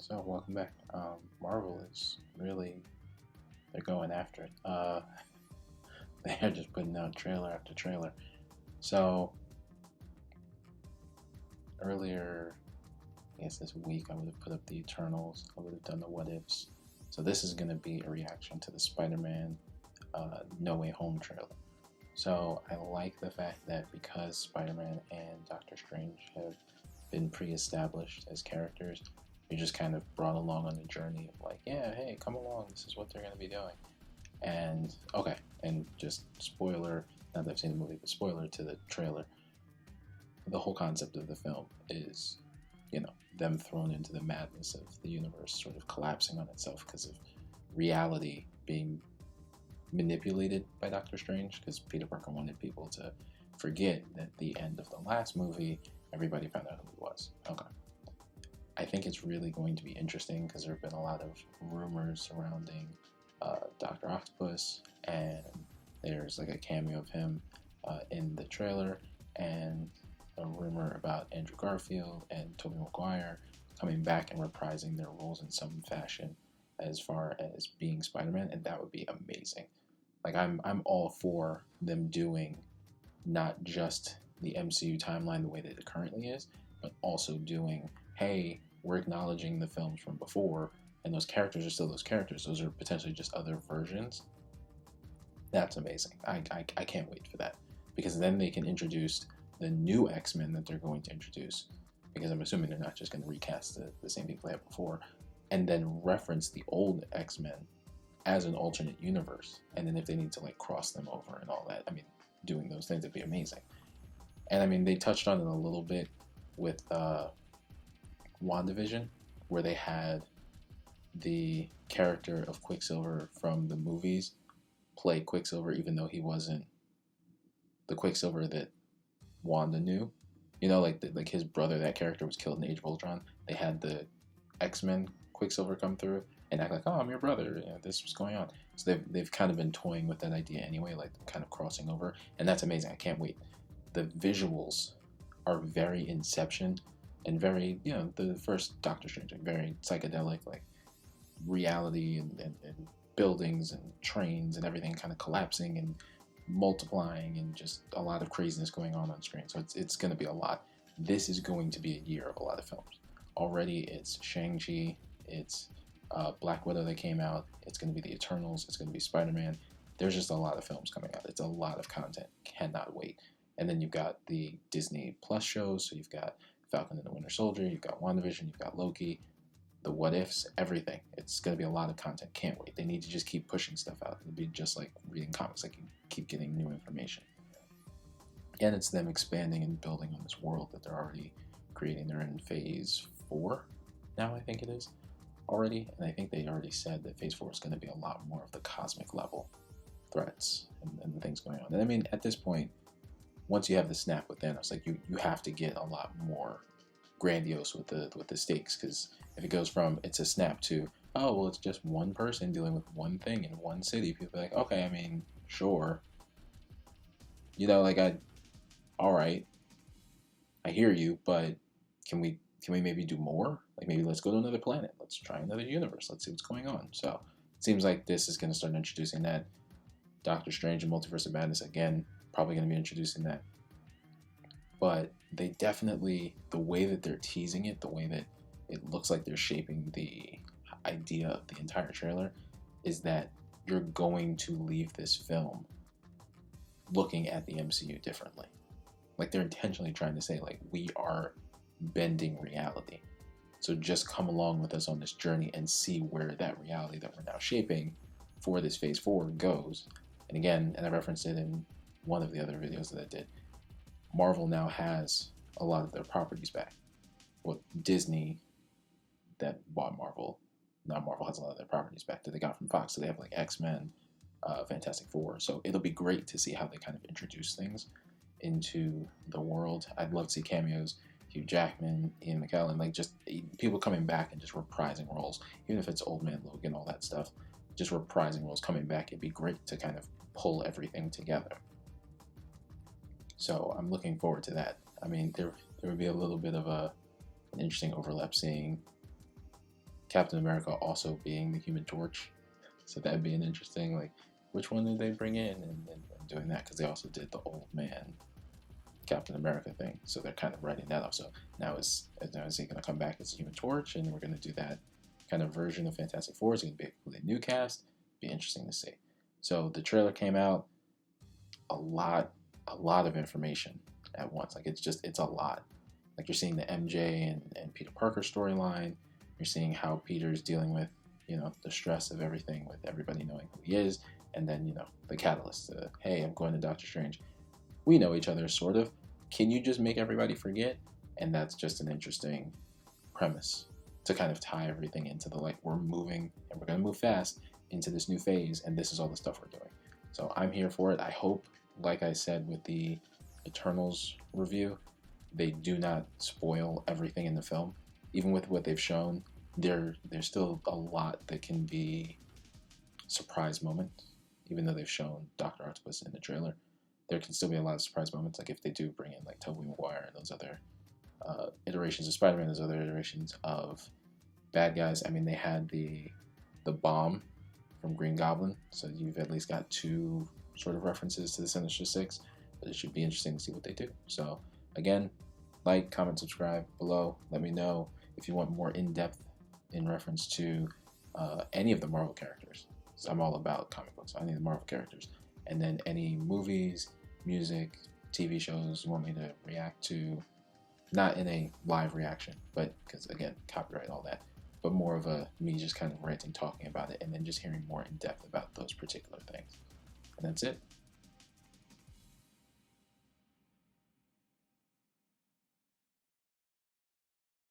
So welcome back. Marvel is really they're going after it. They're just putting out trailer after trailer. So earlier, I guess this week, I would have put up the Eternals. I would have done the What Ifs. So this is going to be a reaction to the Spider-Man No Way Home trailer. So I like the fact that because Spider-Man and Doctor Strange have been pre-established as characters, you're just kind of brought along on the journey of like, yeah, hey, come along, this is what they're going to be doing. And okay, and just spoiler, not that I've seen the movie, but spoiler to the trailer, the whole concept of the film is, them thrown into the madness of the universe sort of collapsing on itself because of reality being manipulated by Doctor Strange, because Peter Parker wanted people to forget that at the end of the last movie, everybody found out who he was. Okay. I think it's really going to be interesting because there have been a lot of rumors surrounding Dr. Octopus, and there's like a cameo of him in the trailer, and a rumor about Andrew Garfield and Tobey Maguire coming back and reprising their roles in some fashion as far as being Spider-Man, and that would be amazing. Like I'm all for them doing not just the MCU timeline the way that it currently is, but also doing, hey, we're acknowledging the films from before, and those characters are still those characters. Those are potentially just other versions. That's amazing. I can't wait for that, because then they can introduce the new X-Men that they're going to introduce, because I'm assuming they're not just going to recast the same people they had before, and then reference the old X-Men as an alternate universe. And then if they need to like cross them over and all that, I mean, doing those things would be amazing. And I mean, they touched on it a little bit with WandaVision, where they had the character of Quicksilver from the movies play Quicksilver, even though he wasn't the Quicksilver that Wanda knew. Like his brother, that character was killed in Age of Ultron. They had the X-Men Quicksilver come through and act like, oh, I'm your brother. This was going on. So they've kind of been toying with that idea anyway, like kind of crossing over, and that's amazing. I can't wait. The visuals are very Inception and very, the first Doctor Strange, like very psychedelic, like reality and buildings and trains and everything kind of collapsing and multiplying, and just a lot of craziness going on screen. So it's going to be a lot. This is going to be a year of a lot of films. Already it's Shang-Chi, it's Black Widow that came out, it's going to be the Eternals, it's going to be Spider-Man. There's just a lot of films coming out. It's a lot of content. Cannot wait. And then you've got the Disney Plus shows, so you've got Falcon and the Winter Soldier, you've got WandaVision, you've got Loki, the What Ifs, everything. It's going to be a lot of content. Can't wait. They need to just keep pushing stuff out. It'll be just like reading comics. Like you keep getting new information. And it's them expanding and building on this world that they're already creating. They're in phase 4 now, I think it is, already. And I think they already said that phase 4 is going to be a lot more of the cosmic level threats and things going on. And I mean, at this point, once you have the snap with Thanos, like you have to get a lot more grandiose with the stakes, because if it goes from it's a snap to, oh well, it's just one person dealing with one thing in one city, people are like, okay, I mean, sure, all right, I hear you, but can we maybe do more? Like maybe let's go to another planet, let's try another universe, let's see what's going on. So it seems like this is going to start introducing that. Doctor Strange and Multiverse of Madness, again, probably going to be introducing that. But they definitely, the way that they're teasing it, the way that it looks like they're shaping the idea of the entire trailer, is that you're going to leave this film looking at the MCU differently. Like they're intentionally trying to say, like, we are bending reality. So just come along with us on this journey and see where that reality that we're now shaping for this phase 4 goes. And again, and I referenced it in one of the other videos that I did, Marvel now has a lot of their properties back. Well, Disney that bought Marvel, now Marvel has a lot of their properties back that they got from Fox. So they have like XMen, Fantastic Four. So it'll be great to see how they kind of introduce things into the world. I'd love to see cameos, Hugh Jackman, Ian McKellen, like just people coming back and just reprising roles, even if it's Old Man Logan, all that stuff, just reprising roles coming back. It'd be great to kind of pull everything together. So I'm looking forward to that. I mean, there would be a little bit of an interesting overlap seeing Captain America also being the Human Torch. So that'd be an interesting, like, which one did they bring in, and doing that, because they also did the old man Captain America thing. So they're kind of writing that up. So now is he going to come back as a Human Torch, and we're going to do that kind of version of Fantastic Four? Is it going to be a completely new cast? Be interesting to see. So the trailer came out, a lot of information at once. Like it's a lot. Like you're seeing the MJ and Peter Parker storyline. You're seeing how Peter's dealing with, the stress of everything, with everybody knowing who he is, and then, the catalyst. Hey, I'm going to Doctor Strange. We know each other, sort of. Can you just make everybody forget? And that's just an interesting premise to kind of tie everything into the, like, we're moving, and we're going to move fast into this new phase, and this is all the stuff we're doing. So I'm here for it. I hope, like I said with the Eternals review, they do not spoil everything in the film. Even with what they've shown, there's still a lot that can be surprise moments. Even though they've shown Dr. Octopus in the trailer, there can still be a lot of surprise moments. Like if they do bring in like Tobey Maguire and those other iterations of Spider-Man, those other iterations of bad guys. I mean, they had the bomb from Green Goblin, so you've at least got two sort of references to the Sinister Six. But it should be interesting to see what they do. So again, like, comment, subscribe below. Let me know if you want more in-depth in reference to any of the Marvel characters. So I'm all about comic books, any of the Marvel characters. And then any movies, music, TV shows you want me to react to, not in a live reaction, but because, again, copyright, all that, but more of a me just kind of ranting, talking about it, and then just hearing more in depth about those particular things. And that's it.